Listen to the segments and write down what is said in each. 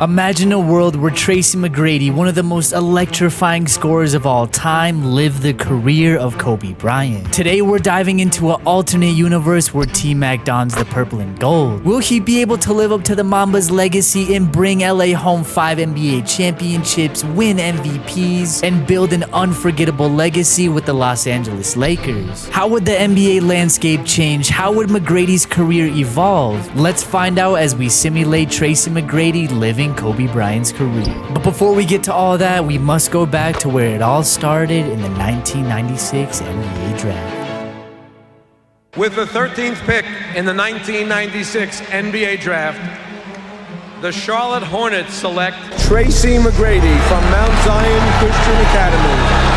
Imagine a world where Tracy McGrady, one of the most electrifying scorers of all time, lived the career of Kobe Bryant. Today we're diving into an alternate universe where T-Mac dons the purple and gold. Will he be able to live up to the Mamba's legacy and bring LA home 5 NBA championships, win MVPs, and build an unforgettable legacy with the Los Angeles Lakers? How would the NBA landscape change? How would McGrady's career evolve? Let's find out as we simulate Tracy McGrady living Kobe Bryant's career. But before we get to all that, we must go back to where it all started in the 1996 NBA draft. With the 13th pick in the 1996 NBA draft, the Charlotte Hornets select Tracy McGrady from Mount Zion Christian Academy.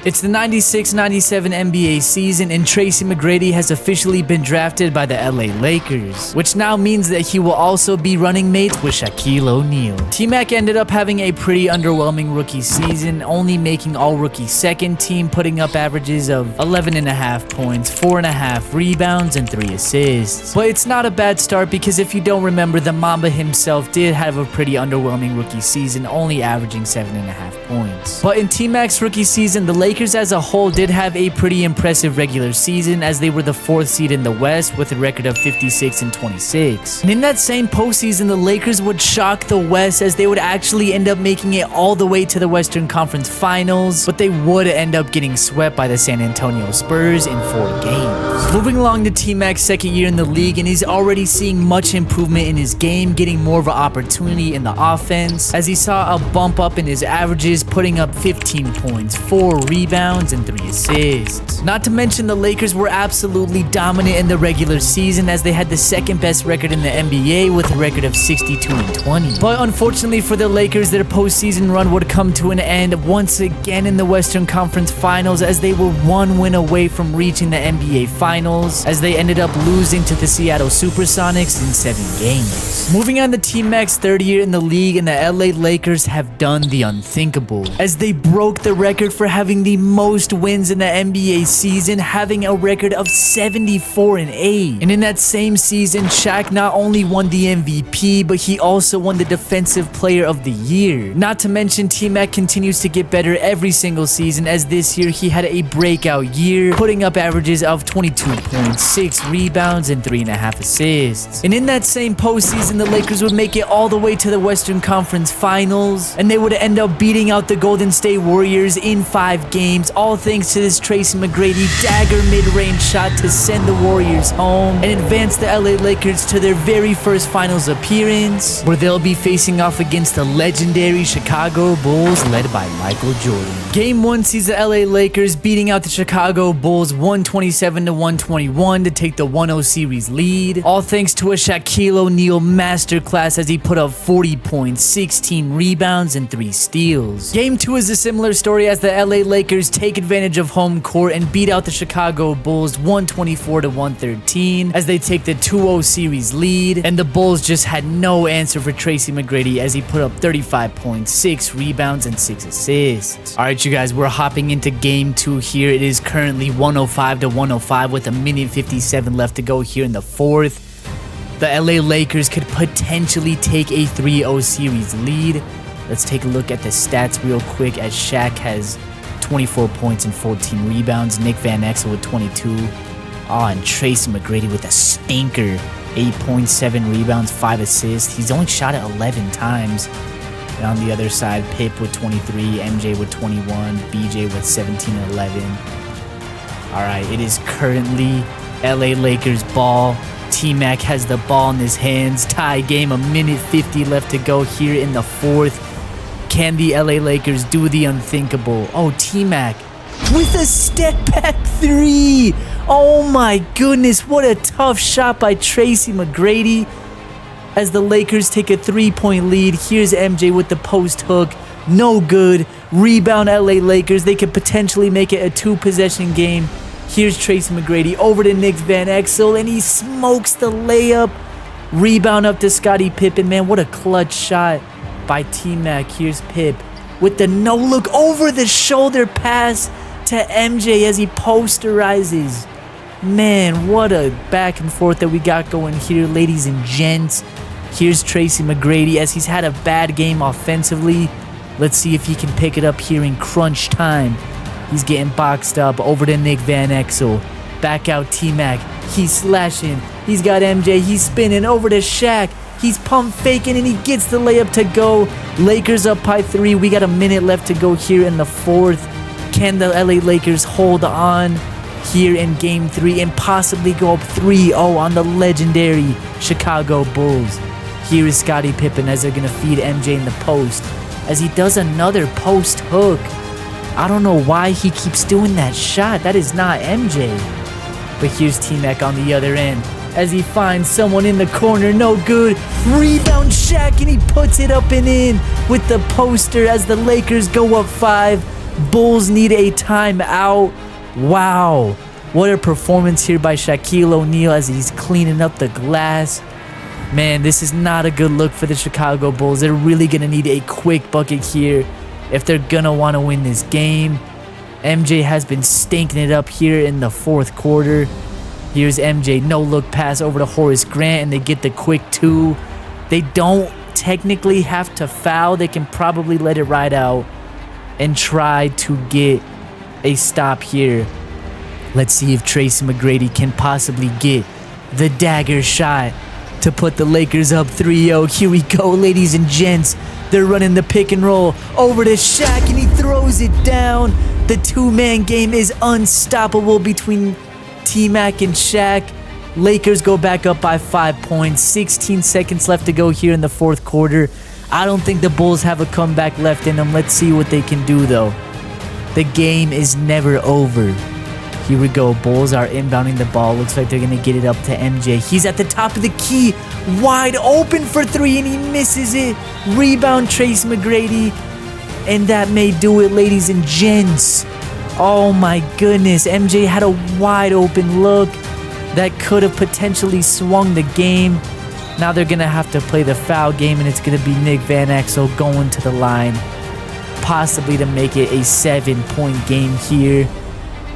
It's the 96-97 NBA season and Tracy McGrady has officially been drafted by the LA Lakers, which now means that he will also be running mates with Shaquille O'Neal. T-Mac ended up having a pretty underwhelming rookie season, only making all-rookie second team, putting up averages of 11.5 points, 4.5 rebounds, and 3 assists. But it's not a bad start because if you don't remember, the Mamba himself did have a pretty underwhelming rookie season, only averaging 7.5 points. But in T-Mac's rookie season, the Lakers as a whole did have a pretty impressive regular season as they were the 4th seed in the West with a record of 56-26. And in that same postseason, the Lakers would shock the West as they would actually end up making it all the way to the Western Conference Finals, but they would end up getting swept by the San Antonio Spurs in 4 games. Moving along to T-Mac's second year in the league, and he's already seeing much improvement in his game, getting more of an opportunity in the offense as he saw a bump up in his averages, putting up 15 points, 4 rebounds, and 3 assists. Not to mention the Lakers were absolutely dominant in the regular season as they had the second best record in the NBA with a record of 62-20. But unfortunately for the Lakers, their postseason run would come to an end once again in the Western Conference Finals as they were 1 win away from reaching the NBA Finals as they ended up losing to the Seattle Supersonics in 7 games. Moving on to T-Mac's third year in the league, and the LA Lakers have done the unthinkable as they broke the record for having the most wins in the NBA season, having a record of 74-8. And in that same season, Shaq not only won the MVP, but he also won the Defensive Player of the Year. Not to mention, T-Mac continues to get better every single season as this year he had a breakout year, putting up averages of 22 points, 6 rebounds, and 3.5 assists. And in that same postseason, the Lakers would make it all the way to the Western Conference Finals, and they would end up beating out the Golden State Warriors in 5 games, all thanks to this Tracy McGrady dagger mid-range shot to send the Warriors home and advance the LA Lakers to their very first finals appearance, where they'll be facing off against the legendary Chicago Bulls led by Michael Jordan. Game 1 sees the LA Lakers beating out the Chicago Bulls 127-121 to take the 1-0 series lead, all thanks to a Shaquille O'Neal masterclass as he put up 40 points, 16 rebounds, and 3 steals. Game 2 is a similar story as the LA Lakers take advantage of home court and beat out the Chicago Bulls 124-113 as they take the 2-0 series lead, and the Bulls just had no answer for Tracy McGrady as he put up 35 points, 6 rebounds, and 6 assists. Alright you guys, we're hopping into game 2 here. It is currently 105-105 with 1:57 left to go here in the 4th. The LA Lakers could potentially take a 3-0 series lead. Let's take a look at the stats real quick as Shaq has 24 points and 14 rebounds. Nick Van Exel with 22. And Tracy McGrady with a stinker. 8.7 rebounds, 5 assists. He's only shot it 11 times. And on the other side, Pip with 23, MJ with 21, BJ with 17 and 11. Alright, it is currently LA Lakers ball. T-Mac has the ball in his hands. Tie game, 1:50 left to go here in the 4th. Can the LA Lakers do the unthinkable? Oh, T-Mac with a step back 3. Oh my goodness, what a tough shot by Tracy McGrady as the Lakers take a 3-point lead. Here's MJ with the post hook. No good. Rebound LA Lakers. They could potentially make it a 2-possession game. Here's Tracy McGrady over to Nick Van Exel, and he smokes the layup. Rebound up to Scottie Pippen. Man, what a clutch shot by T-Mac. Here's Pip with the no-look over-the-shoulder pass to MJ as he posterizes. Man, what a back and forth that we got going here, ladies and gents. Here's Tracy McGrady as he's had a bad game offensively. Let's see if he can pick it up here in crunch time. He's getting boxed up over to Nick Van Exel. Back out T-Mac. He's slashing. He's got MJ. He's spinning over to Shaq. He's pump faking and he gets the layup to go. Lakers up by 3. We got a minute left to go here in the fourth. Can the LA Lakers hold on here in game 3 and possibly go up 3-0 on the legendary Chicago Bulls? Here is Scottie Pippen as they're going to feed MJ in the post as he does another post hook. I don't know why he keeps doing that shot. That is not MJ. But here's T-Mac on the other end as he finds someone in the corner. No good. Rebound Shaq and he puts it up and in with the poster as the Lakers go up 5. Bulls need a timeout. Wow. What a performance here by Shaquille O'Neal as he's cleaning up the glass. Man, this is not a good look for the Chicago Bulls. They're really going to need a quick bucket here if they're going to want to win this game. MJ has been stinking it up here in the fourth quarter. Here's MJ, no look pass over to Horace Grant and they get the quick 2. They don't technically have to foul. They can probably let it ride out and try to get a stop here. Let's see if Tracy McGrady can possibly get the dagger shot to put the Lakers up 3-0. Here we go, ladies and gents. They're running the pick and roll over to Shaq and he throws it down. The two-man game is unstoppable between T-Mac and Shaq. Lakers go back up by 5 points. 16 seconds left to go here in the fourth quarter. I don't think the Bulls have a comeback left in them. Let's see what they can do though. The game is never over. Here we go. Bulls are inbounding the ball. Looks like they're going to get it up to MJ. He's at the top of the key. Wide open for 3 and he misses it. Rebound Trace McGrady. And that may do it, ladies and gents. Oh my goodness. MJ had a wide open look that could have potentially swung the game. Now they're going to have to play the foul game and it's going to be Nick Van Exel going to the line. Possibly to make it a 7-point game here.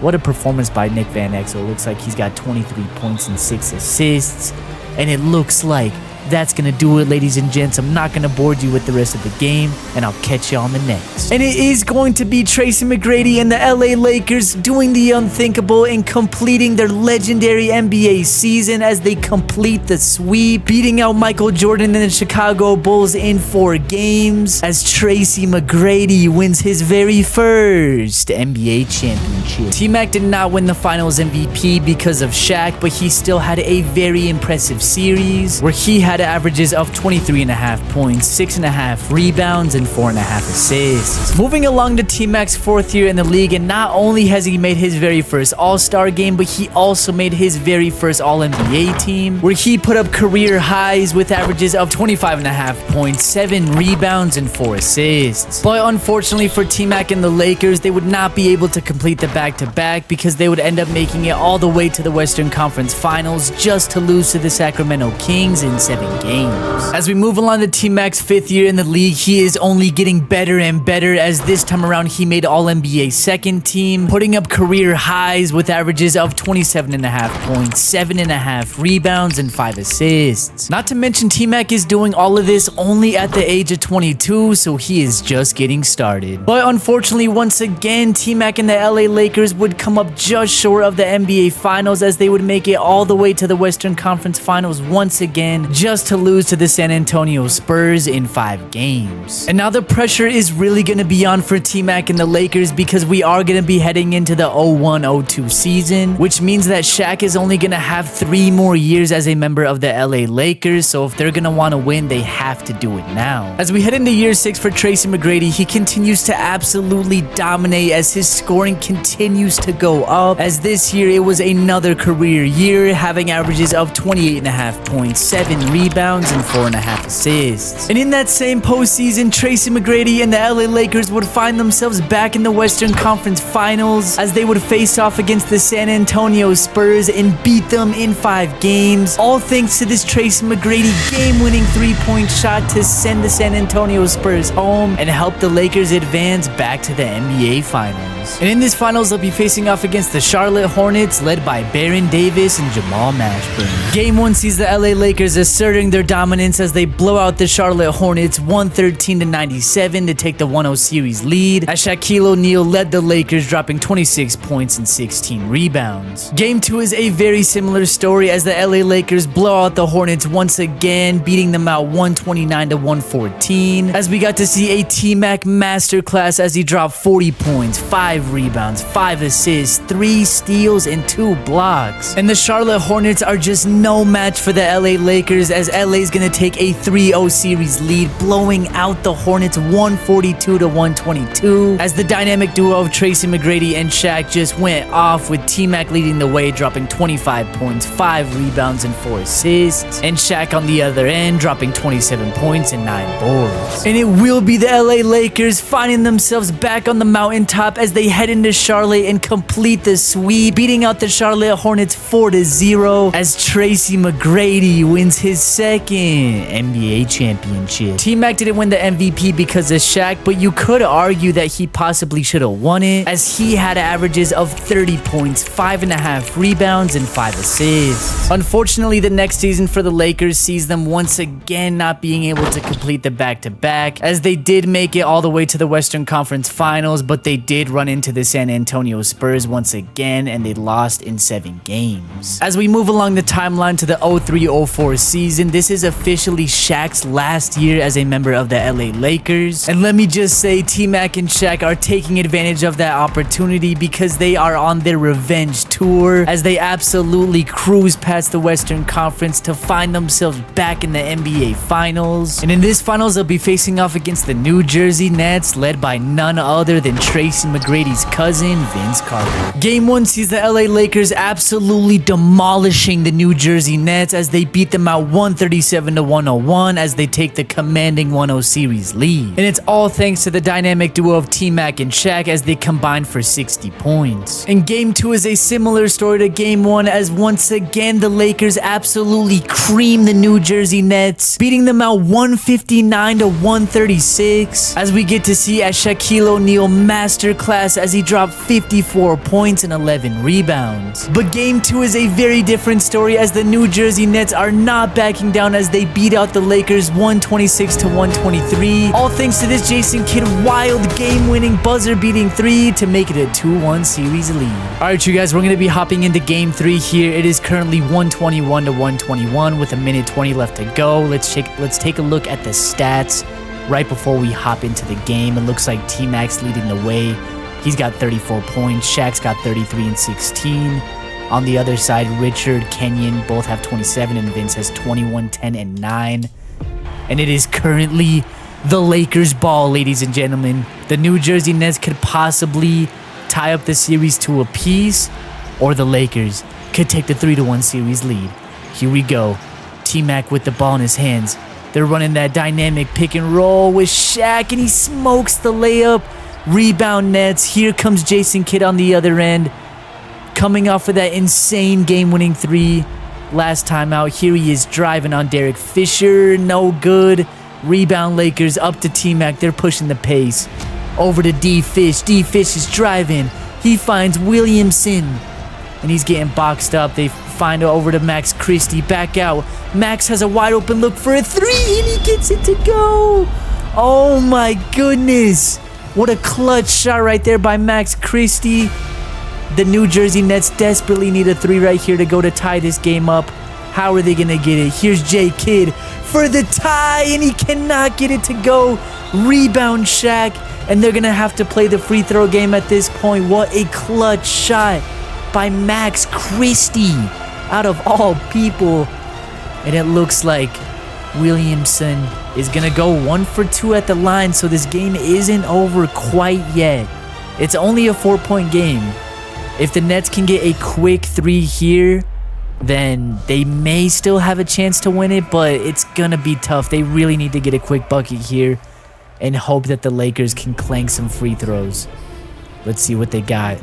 What a performance by Nick Van Exel. Looks like he's got 23 points and 6 assists. And it looks like that's going to do it, ladies and gents. I'm not going to bore you with the rest of the game, and I'll catch you on the next. And it is going to be Tracy McGrady and the LA Lakers doing the unthinkable and completing their legendary NBA season as they complete the sweep, beating out Michael Jordan and the Chicago Bulls in 4 games as Tracy McGrady wins his very first NBA championship. T-Mac did not win the finals MVP because of Shaq, but he still had a very impressive series where he had averages of 23.5 points, 6.5 rebounds, and 4.5 assists. Moving along to T-Mac's 4th year in the league, and not only has he made his very first All-Star game, but he also made his very first All-NBA team, where he put up career highs with averages of 25.5 points, 7 rebounds, and 4 assists. But unfortunately for T-Mac and the Lakers, they would not be able to complete the back-to-back because they would end up making it all the way to the Western Conference Finals just to lose to the Sacramento Kings in 7 games. As we move along to T-Mac's 5th year in the league, he is only getting better and better as this time around he made All-NBA second team, putting up career highs with averages of 27.5 points, 7.5 rebounds, and 5 assists. Not to mention T-Mac is doing all of this only at the age of 22, so he is just getting started. But unfortunately, once again, T-Mac and the LA Lakers would come up just short of the NBA Finals as they would make it all the way to the Western Conference Finals once again, just to lose to the San Antonio Spurs in 5 games. And now the pressure is really going to be on for T-Mac and the Lakers because we are going to be heading into the 01-02 season, which means that Shaq is only going to have 3 more years as a member of the LA Lakers, so if they're going to want to win, they have to do it now. As we head into year 6 for Tracy McGrady, he continues to absolutely dominate as his scoring continues to go up, as this year it was another career year, having averages of 28.5 points, 7 rebounds, and 4.5 assists. And in that same postseason, Tracy McGrady and the LA Lakers would find themselves back in the Western Conference Finals as they would face off against the San Antonio Spurs and beat them in 5 games, all thanks to this Tracy McGrady game-winning 3-point shot to send the San Antonio Spurs home and help the Lakers advance back to the NBA Finals. Lakers. And in this finals, they'll be facing off against the Charlotte Hornets, led by Baron Davis and Jamal Mashburn. Game 1 sees the LA Lakers asserting their dominance as they blow out the Charlotte Hornets 113-97 to take the 1-0 series lead, as Shaquille O'Neal led the Lakers, dropping 26 points and 16 rebounds. Game 2 is a very similar story as the LA Lakers blow out the Hornets once again, beating them out 129-114, as we got to see a T-Mac masterclass as he dropped 40 points, 5 rebounds, 5 assists, 3 steals, and 2 blocks. And the Charlotte Hornets are just no match for the LA Lakers, as LA is going to take a 3-0 series lead, blowing out the Hornets 142-122, as the dynamic duo of Tracy McGrady and Shaq just went off, with T-Mac leading the way, dropping 25 points, 5 rebounds, and 4 assists, and Shaq on the other end dropping 27 points and 9 boards. And it will be the LA Lakers finding themselves back on the mountaintop as they head into Charlotte and complete the sweep, beating out the Charlotte Hornets 4-0, as Tracy McGrady wins his second NBA championship. T-Mac didn't win the MVP because of Shaq, but you could argue that he possibly should have won it, as he had averages of 30 points, 5.5 rebounds, and 5 assists. Unfortunately, the next season for the Lakers sees them once again not being able to complete the back-to-back, as they did make it all the way to the Western Conference Finals, but they did run into the San Antonio Spurs once again, and they lost in 7 games. As we move along the timeline to the 03-04 season, this is officially Shaq's last year as a member of the LA Lakers, and let me just say, T-Mac and Shaq are taking advantage of that opportunity because they are on their revenge tour, as they absolutely cruise past the Western Conference to find themselves back in the NBA Finals. And in this finals, they'll be facing off against the New Jersey Nets, led by none other than Tracy McGrady's cousin, Vince Carter. Game 1 sees the LA Lakers absolutely demolishing the New Jersey Nets as they beat them out 137-101 as they take the commanding 1-0 series lead. And it's all thanks to the dynamic duo of T-Mac and Shaq as they combine for 60 points. And Game 2 is a similar story to Game 1, as once again the Lakers absolutely cream the New Jersey Nets, beating them out 159-136, as we get to see a Shaquille O'Neal masterclass as he dropped 54 points and 11 rebounds. But Game 2 is a very different story, as the New Jersey Nets are not backing down as they beat out the Lakers 126-123, all thanks to this Jason Kidd wild game-winning buzzer-beating 3 to make it a 2-1 series lead. Alright, you guys, we're going to be hopping into Game 3 here. It is currently 121-121 with a minute 20 left to go. Let's take a look at the stats right before we hop into the game. It looks like T-Mac's leading the way. He's got 34 points. Shaq's got 33 and 16. On the other side, Richard, Kenyon both have 27, and Vince has 21, 10, and 9. And it is currently the Lakers' ball, ladies and gentlemen. The New Jersey Nets could possibly tie up the series to a piece, or the Lakers could take the 3-1 series lead. Here we go. T-Mac with the ball in his hands. They're running that dynamic pick and roll with Shaq, and he smokes the layup. Rebound Nets. Here comes Jason Kidd on the other end, coming off of that insane game-winning 3 last time out. Here he is driving on Derek Fisher. No good. Rebound Lakers up to T-Mac. They're pushing the pace. Over to D-Fish. D-Fish is driving. He finds Williamson, and he's getting boxed up. They find it over to Max Christie. Back out. Max has a wide open look for a 3, and he gets it to go. Oh my goodness. What a clutch shot right there by Max Christie. The New Jersey Nets desperately need a 3 right here to go to tie this game up. How are they going to get it? Here's J. Kidd for the tie, and he cannot get it to go. Rebound Shaq, and they're going to have to play the free throw game at this point. What a clutch shot by Max Christie, out of all people. And it looks like Williamson is going to go 1 for 2 at the line, so this game isn't over quite yet. It's only a 4-point game. If the Nets can get a quick 3 here, then they may still have a chance to win it, but it's going to be tough. They really need to get a quick bucket here and hope that the Lakers can clank some free throws. Let's see what they got.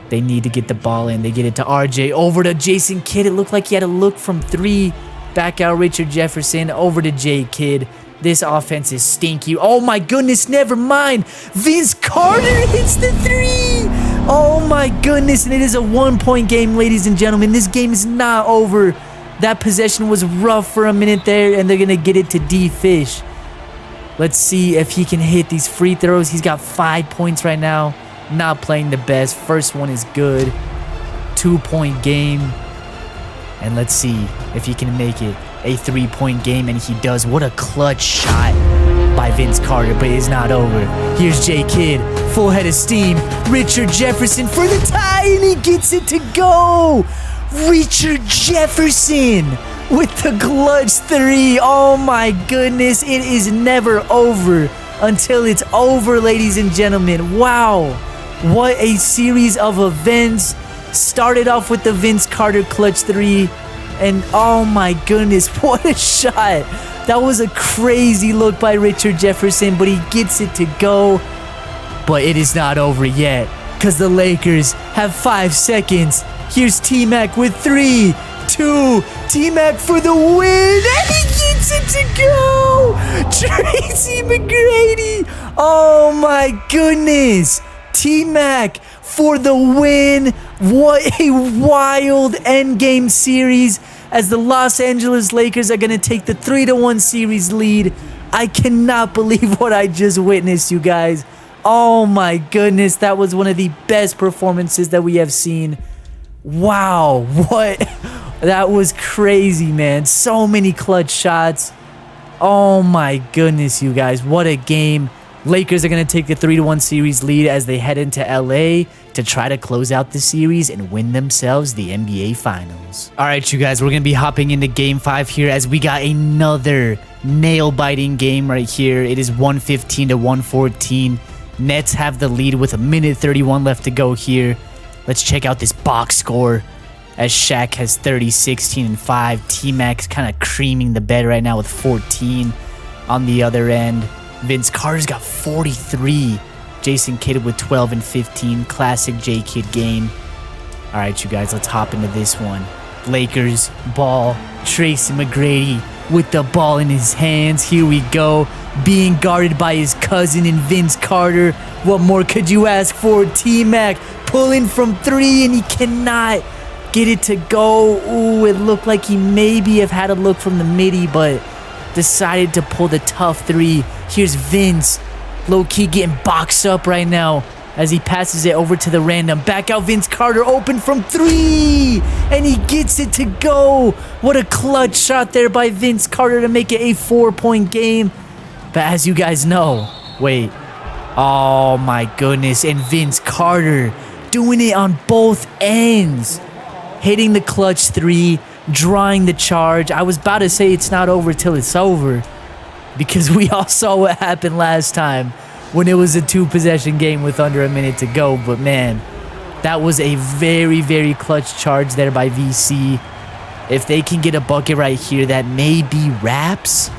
They need to get the ball in. They get it to RJ. Over to Jason Kidd. It looked like he had a look from 3. Back out Richard Jefferson. Over to J. Kidd. This offense is stinky. Oh my goodness, never mind. Vince Carter hits the 3. Oh my goodness, and it is a 1-point game, ladies and gentlemen. This game is not over. That possession was rough for a minute there, and they're going to get it to D-Fish. Let's see if he can hit these free throws. He's got 5 points right now. Not playing the best. First one is good. 2-point game. And let's see if he can make it a 3-point game, and he does. What a clutch shot by Vince Carter, but it's not over. Here's J Kidd, full head of steam. Richard Jefferson for the tie, and he gets it to go. Richard Jefferson with the clutch 3. Oh my goodness, it is never over until it's over, ladies and gentlemen. Wow, what a series of events. Started off with the Vince Carter clutch 3, and oh my goodness, what a shot. That was a crazy look by Richard Jefferson, but he gets it to go. But it is not over yet, because the Lakers have 5 seconds. Here's T-Mac with 3, 2, T-Mac for the win, and he gets it to go. Tracy McGrady. Oh my goodness. T-Mac for the win. What a wild endgame series, as the Los Angeles Lakers are going to take the 3-1 series lead. I cannot believe what I just witnessed, you guys. Oh my goodness, that was one of the best performances that we have seen. Wow, what? That was crazy, man. So many clutch shots. Oh my goodness, you guys. What a game. Lakers are going to take the 3-1 series lead as they head into LA to try to close out the series and win themselves the NBA Finals. All right, you guys, we're going to be hopping into Game 5 here as we got another nail-biting game right here. It is 115 to 114. Nets have the lead with 1:31 left to go here. Let's check out this box score as Shaq has 30, 16, and 5. T-Mac's kind of creaming the bed right now with 14 on the other end. Vince Carter's got 43. Jason Kidd with 12 and 15. Classic J Kidd game. All right, you guys, let's hop into this one. Lakers ball. Tracy McGrady with the ball in his hands. Here we go. Being guarded by his cousin and Vince Carter. What more could you ask for? T-Mac pulling from 3, and he cannot get it to go. Ooh, it looked like he maybe have had a look from the midi, but decided to pull the tough 3. Here's Vince, low-key getting boxed up right now as he passes it over to the random. Back out Vince Carter, open from 3, and he gets it to go. What a clutch shot there by Vince Carter to make it a 4-point game. But as you guys know, wait, oh my goodness, and Vince Carter doing it on both ends. Hitting the clutch 3, drawing the charge. I was about to say it's not over till it's over, because we all saw what happened last time when it was a 2-possession game with under a minute to go. But man, that was a very, very clutch charge there by VC. If they can get a bucket right here, that may be wraps.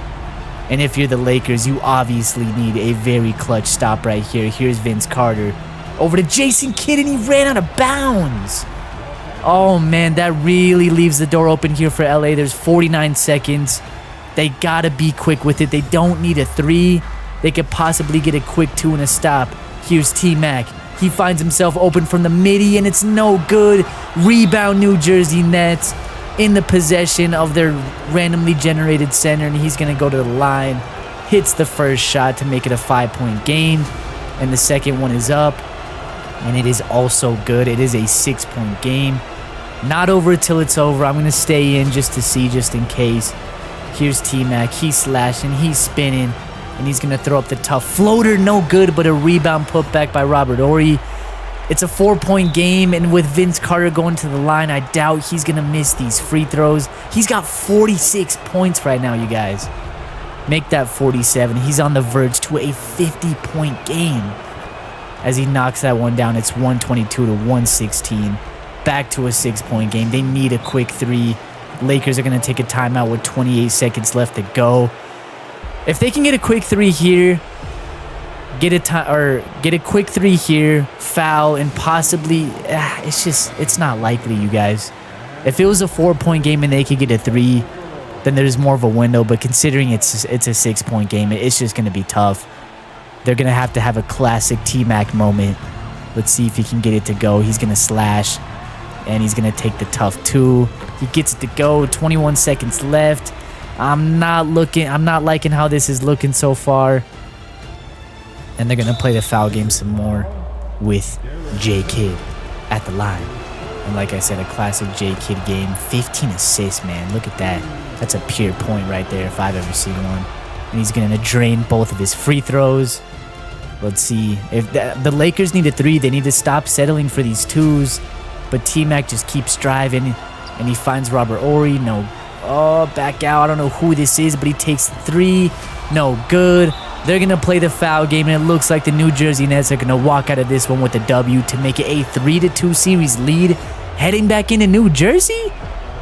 And if you're the Lakers, you obviously need a very clutch stop right here. Here's Vince Carter over to Jason Kidd, and he ran out of bounds. Oh man, that really leaves the door open here for LA. There's 49 seconds. They gotta be quick with it. They don't need a 3. They could possibly get a quick 2 and a stop. Here's T-Mac. He finds himself open from the midi, and it's no good. Rebound New Jersey Nets in the possession of their randomly generated center, and he's gonna go to the line. Hits the first shot to make it a 5-point game, and the second one is up, and it is also good. It is a 6-point game. Not over till it's over. I'm gonna stay in just to see, just in case. Here's T-Mac. He's slashing, he's spinning, and he's going to throw up the tough floater. No good, but a rebound put back by Robert Horry. It's a 4-point game, and with Vince Carter going to the line, I doubt he's going to miss these free throws. He's got 46 points right now, you guys. Make that 47. He's on the verge to a 50-point game. As he knocks that one down, it's 122 to 116. Back to a 6-point game. They need a quick 3. Lakers are going to take a timeout with 28 seconds left to go. If they can get a quick 3 here, get a quick 3 here, foul, and possibly, it's not likely, you guys. If it was a 4-point game and they could get a 3, then there's more of a window. But considering it's a 6-point game, it's just going to be tough. They're going to have a classic T-Mac moment Let's see if he can get it to go. He's going to slash, and he's going to take the tough 2. He gets it to go. 21 seconds left. I'm not liking how this is looking so far. And they're going to play the foul game some more with J Kidd at the line. And like I said, a classic J Kidd game. 15 assists, man. Look at that. That's a pure point right there if I've ever seen one. And he's going to drain both of his free throws. Let's see. If the Lakers need a 3, they need to stop settling for these 2s. But T-Mac just keeps driving, and he finds Robert Horry. No. Oh, back out. I don't know who this is, but he takes 3. No good. They're going to play the foul game, and it looks like the New Jersey Nets are going to walk out of this one with a W to make it a 3-2 series lead. Heading back into New Jersey?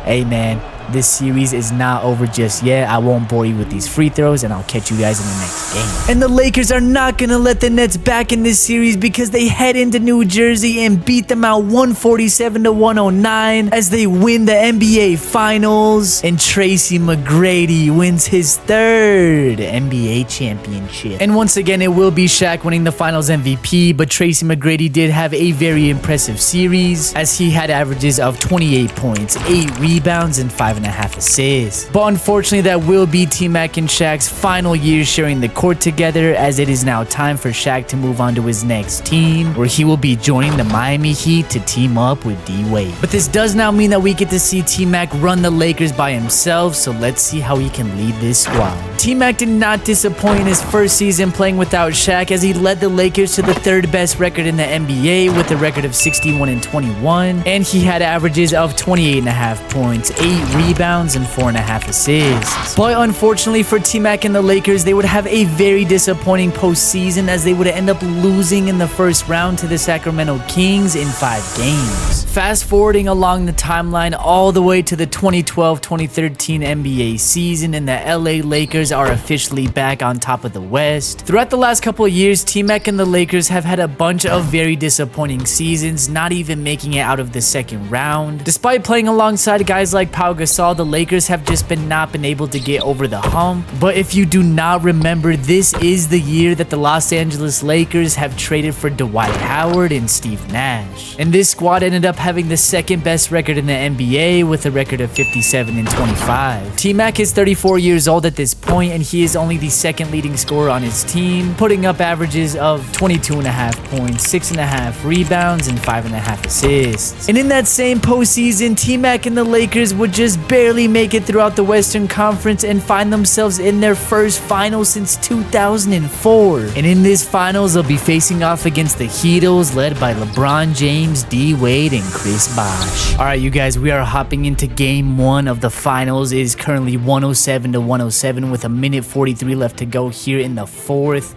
Hey, man. This series is not over just yet. I won't bore you with these free throws, and I'll catch you guys in the next game. And the Lakers are not going to let the Nets back in this series because they head into New Jersey and beat them out 147-109 as they win the NBA Finals. And Tracy McGrady wins his 3rd NBA championship. And once again, it will be Shaq winning the Finals MVP, but Tracy McGrady did have a very impressive series as he had averages of 28 points, 8 rebounds, and 5.5 assists. But unfortunately, that will be T-Mac and Shaq's final year sharing the court together, as it is now time for Shaq to move on to his next team, where he will be joining the Miami Heat to team up with D-Wade. But this does now mean that we get to see T-Mac run the Lakers by himself, so let's see how he can lead this squad. T-Mac did not disappoint in his first season playing without Shaq, as he led the Lakers to the 3rd best record in the NBA with a record of 61-21, and he had averages of 28.5 points, 8 rebounds, and 4.5 assists. But unfortunately for T-Mac and the Lakers, they would have a very disappointing postseason, as they would end up losing in the first round to the Sacramento Kings in 5 games. Fast forwarding along the timeline all the way to the 2012-2013 NBA season, and the LA Lakers are officially back on top of the West. Throughout the last couple of years, T-Mac and the Lakers have had a bunch of very disappointing seasons, not even making it out of the 2nd round. Despite playing alongside guys like Pau Gasol, the Lakers have just not been able to get over the hump. But if you do not remember, this is the year that the Los Angeles Lakers have traded for Dwight Howard and Steve Nash. And this squad ended up having the 2nd best record in the NBA with a record of 57-25. T-Mac is 34 years old at this point, and he is only the 2nd leading scorer on his team, putting up averages of 22.5 points, 6.5 rebounds, and 5.5 assists. And in that same postseason, T-Mac and the Lakers would just barely make it throughout the Western Conference and find themselves in their first finals since 2004. And in this finals, they'll be facing off against the Heatles, led by LeBron James, D-Wade, and Chris Bosh. Alright, you guys, we are hopping into game 1 of the finals. It is currently 107-107 with a minute 43 left to go here in the 4th.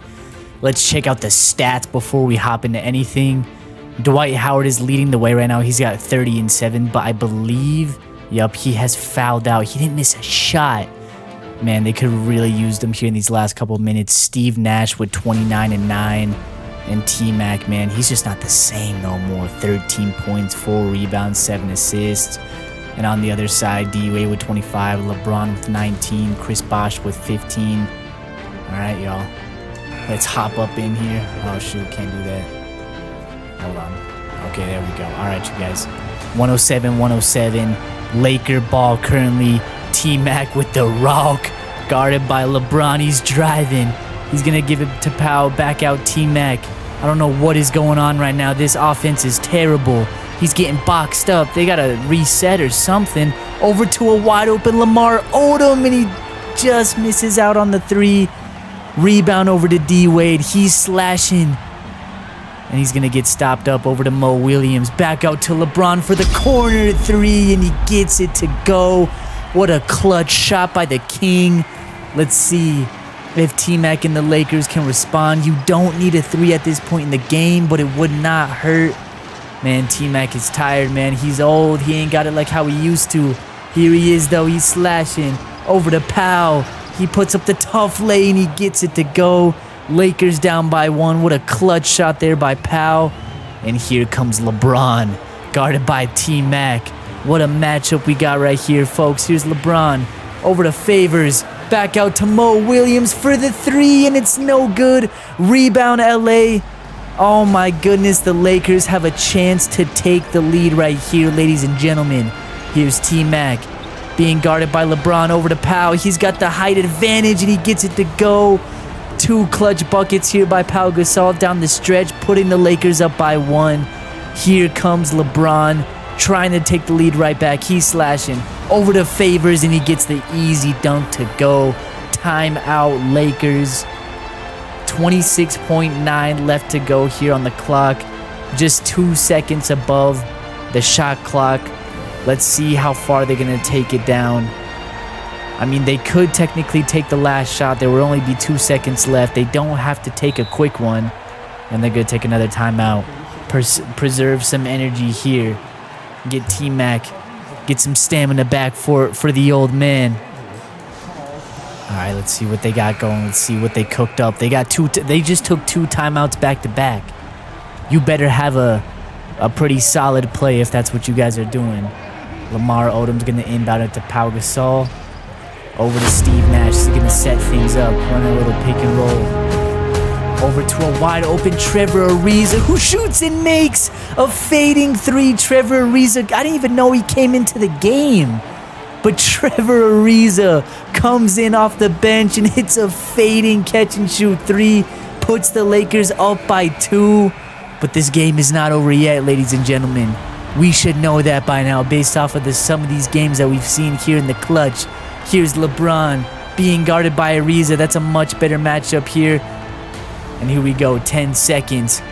Let's check out the stats before we hop into anything. Dwight Howard is leading the way right now. He's got 30-7, but I believe, yup, he has fouled out. He didn't miss a shot. Man, they could have really used him here in these last couple of minutes. Steve Nash with 29-9. And T-Mac, man, he's just not the same no more. 13 points, 4 rebounds, 7 assists. And on the other side, D-Wade with 25, LeBron with 19, Chris Bosh with 15. All right, y'all. Let's hop up in here. Oh, shoot, can't do that. Hold on. Okay, there we go. All right, you guys. 107-107. Laker ball currently. T-Mac with the rock. Guarded by LeBron. He's driving. He's going to give it to Powell. Back out T-Mac. I don't know what is going on right now. This offense is terrible. He's getting boxed up. They got to reset or something. Over to a wide open Lamar Odom, and he just misses out on the 3. Rebound over to D-Wade. He's slashing. And he's going to get stopped up over to Mo Williams. Back out to LeBron for the corner 3, and he gets it to go. What a clutch shot by the King. Let's see if T-Mac and the Lakers can respond. You don't need a 3 at this point in the game, but it would not hurt. Man, T-Mac is tired, man. He's old. He ain't got it like how he used to. Here he is, though. He's slashing. Over to Powell. He puts up the tough lay, and he gets it to go. Lakers down by 1. What a clutch shot there by Powell. And here comes LeBron, guarded by T-Mac. What a matchup we got right here, folks. Here's LeBron. Over to Favors. Back out to Mo Williams for the 3, and it's no good. Rebound, LA. Oh my goodness, the Lakers have a chance to take the lead right here, ladies and gentlemen. Here's T-Mac being guarded by LeBron over to Pau. He's got the height advantage and he gets it to go. 2 clutch buckets here by Pau Gasol down the stretch, putting the Lakers up by 1. Here comes LeBron trying to take the lead right back. He's slashing over to Favors and he gets the easy dunk to go. Timeout, Lakers. 26.9 left to go here on the clock. Just 2 seconds above the shot clock. Let's see how far they're going to take it down. I mean, they could technically take the last shot. There will only be 2 seconds left. They don't have to take a quick one. And they're going to take another timeout. Preserve some energy here. Get T-Mac. Get some stamina back for the old man. All right, let's see what they got going. Let's see what they cooked up. They got they just took 2 timeouts back to back. You better have a pretty solid play if that's what you guys are doing. Lamar Odom's going to inbound it to Pau Gasol. Over to Steve Nash. He's going to set things up. Run a little pick and roll. Over to a wide open Trevor Ariza, who shoots and makes a fading 3. Trevor Ariza, I didn't even know he came into the game. But Trevor Ariza comes in off the bench and hits a fading catch and shoot 3. Puts the Lakers up by 2. But this game is not over yet, ladies and gentlemen. We should know that by now based off of some of these games that we've seen here in the clutch. Here's LeBron being guarded by Ariza. That's a much better matchup here. And here we go, 10 seconds.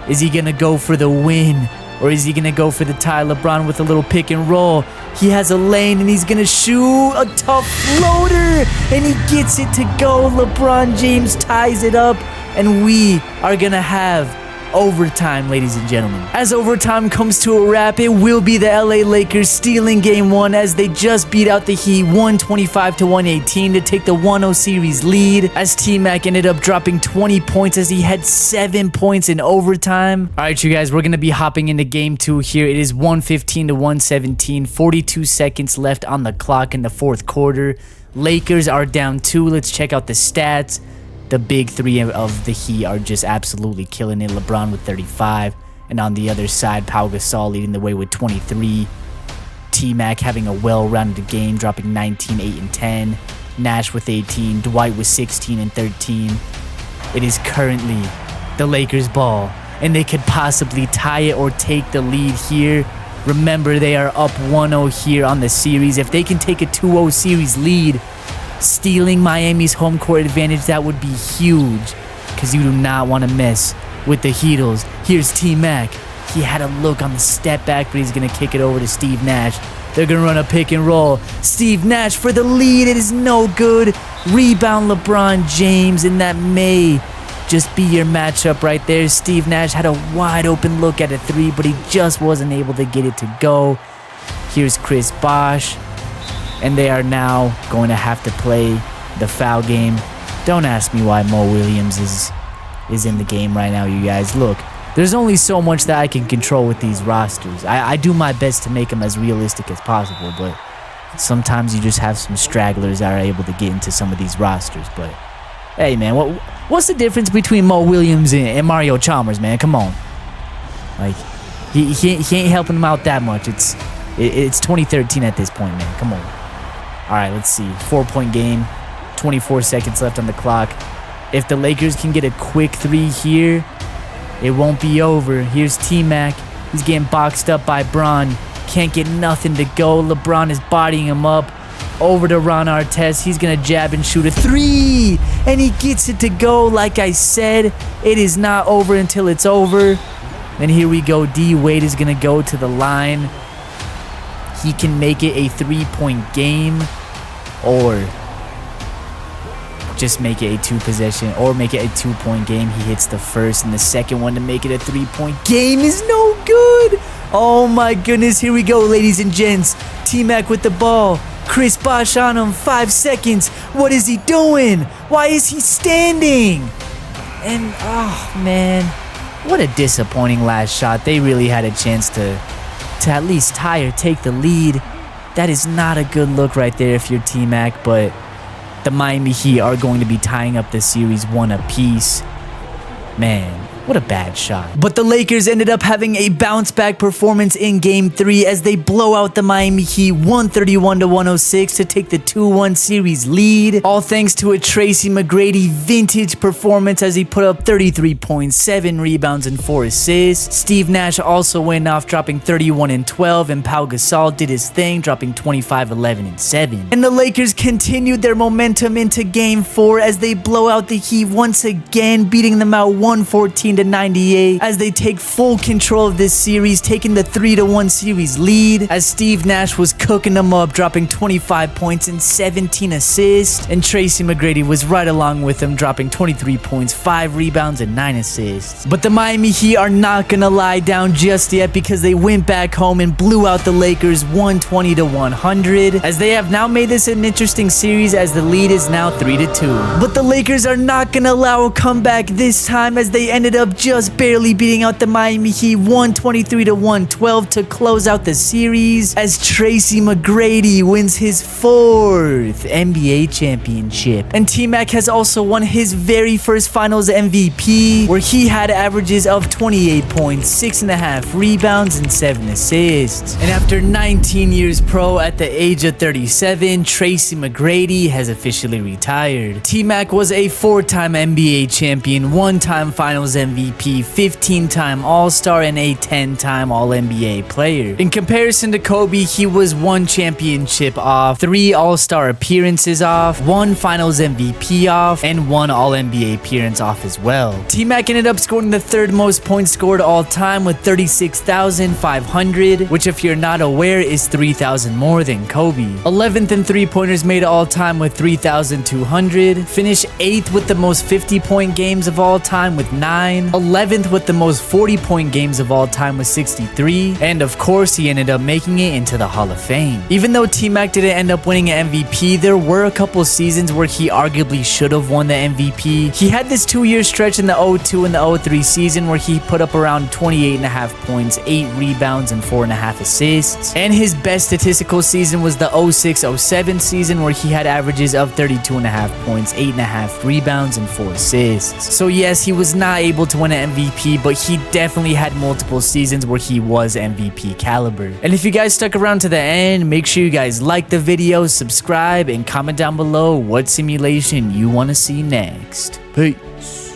Is he going to go for the win? Or is he going to go for the tie? LeBron with a little pick and roll. He has a lane and he's going to shoot a tough floater. And he gets it to go. LeBron James ties it up. And we are going to have overtime, ladies and gentlemen. As overtime comes to a wrap, it will be the LA Lakers stealing game 1 as they just beat out the Heat 125-118 to take the 1-0 series lead, as T-Mac ended up dropping 20 points as he had 7 points in overtime. All right, you guys, we're going to be hopping into game 2 here. It is 115-117, 42 seconds left on the clock in the 4th quarter. Lakers are down 2. Let's check out the stats. The big 3 of the Heat are just absolutely killing it. LeBron with 35. And on the other side, Pau Gasol leading the way with 23. T-Mac having a well-rounded game, dropping 19, 8, and 10. Nash with 18. Dwight with 16 and 13. It is currently the Lakers' ball. And they could possibly tie it or take the lead here. Remember, they are up 1-0 here on the series. If they can take a 2-0 series lead, stealing Miami's home court advantage, that would be huge, because you do not want to mess with the Heatles. Here's T-Mac. He had a look on the step back, but he's going to kick it over to Steve Nash. They're going to run a pick and roll. Steve Nash for the lead. It is no good. Rebound LeBron James, and that may just be your matchup right there. Steve Nash had a wide open look at a 3, but he just wasn't able to get it to go. Here's Chris Bosh. And they are now going to have to play the foul game. Don't ask me why Mo Williams is in the game right now, you guys. Look, there's only so much that I can control with these rosters. I do my best to make them as realistic as possible, but sometimes you just have some stragglers that are able to get into some of these rosters. But hey, man, what's the difference between Mo Williams and Mario Chalmers, man? Come on. Like, he ain't helping them out that much. It's 2013 at this point, man. Come on. All right, let's see. 4-point game, 24 seconds left on the clock. If the Lakers can get a quick 3 here, it won't be over. Here's T-Mac. He's getting boxed up by Bron. Can't get nothing to go. LeBron is bodying him up. Over to Ron Artest. He's going to jab and shoot a 3. And he gets it to go. Like I said, it is not over until it's over. And here we go. D. Wade is going to go to the line. He can make it a 3-point game, or just make it a 2-possession, or make it a 2-point game. He hits the first, and the second one to make it a 3-point game is no good. Oh my goodness, here we go, ladies and gents. T-Mac with the ball. Chris Bosh on him, 5 seconds. What is he doing? Why is he standing? And, oh man, what a disappointing last shot. They really had a chance to at least tie or take the lead. That is not a good look right there if you're T-Mac, but the Miami Heat are going to be tying up the series 1 apiece. Man, What a bad shot. But the Lakers ended up having a bounce back performance in Game 3 as they blow out the Miami Heat 131-106 to take the 2-1 series lead. All thanks to a Tracy McGrady vintage performance as he put up 33.7 rebounds and 4 assists. Steve Nash also went off, dropping 31 and 12, and Pau Gasol did his thing, dropping 25, 11, and 7. And the Lakers continued their momentum into Game 4 as they blow out the Heat once again, beating them out 114-98 as they take full control of this series, taking the 3-1 series lead as Steve Nash was cooking them up, dropping 25 points and 17 assists, and Tracy McGrady was right along with him, dropping 23 points, 5 rebounds, and 9 assists. But the Miami Heat are not gonna lie down just yet because they went back home and blew out the Lakers 120-100 as they have now made this an interesting series as the lead is now 3-2. But the Lakers are not gonna allow a comeback this time as they ended up just barely beating out the Miami Heat 123-112 to close out the series as Tracy McGrady wins his 4th NBA championship. And T-Mac has also won his very first Finals MVP where he had averages of 28 points, 6.5 rebounds, and 7 assists. And after 19 years pro at the age of 37, Tracy McGrady has officially retired. T-Mac was a 4-time NBA champion, 1-time Finals MVP, 15-time All-Star, and a 10-time All-NBA player. In comparison to Kobe, he was 1 championship off, 3 All-Star appearances off, 1 Finals MVP off, and 1 All-NBA appearance off as well. T-Mac ended up scoring the 3rd most points scored all time with 36,500, which if you're not aware is 3,000 more than Kobe. 11th in 3-pointers made all time with 3,200, finished 8th with the most 50-point games of all time with 9, 11th with the most 40-point games of all time with 63, and of course he ended up making it into the Hall of Fame. Even though T-Mac didn't end up winning an MVP, there were a couple seasons where he arguably should have won the MVP. He had this 2-year stretch in the 02 and the 03 season where he put up around 28.5 points, 8 rebounds, and 4.5 assists. And his best statistical season was the 06-07 season where he had averages of 32.5 points, 8.5 rebounds, and 4 assists. So yes, he was not able to win an MVP, but he definitely had multiple seasons where he was MVP caliber. And if you guys stuck around to the end, make sure you guys like the video, subscribe, and comment down below what simulation you want to see next. Peace.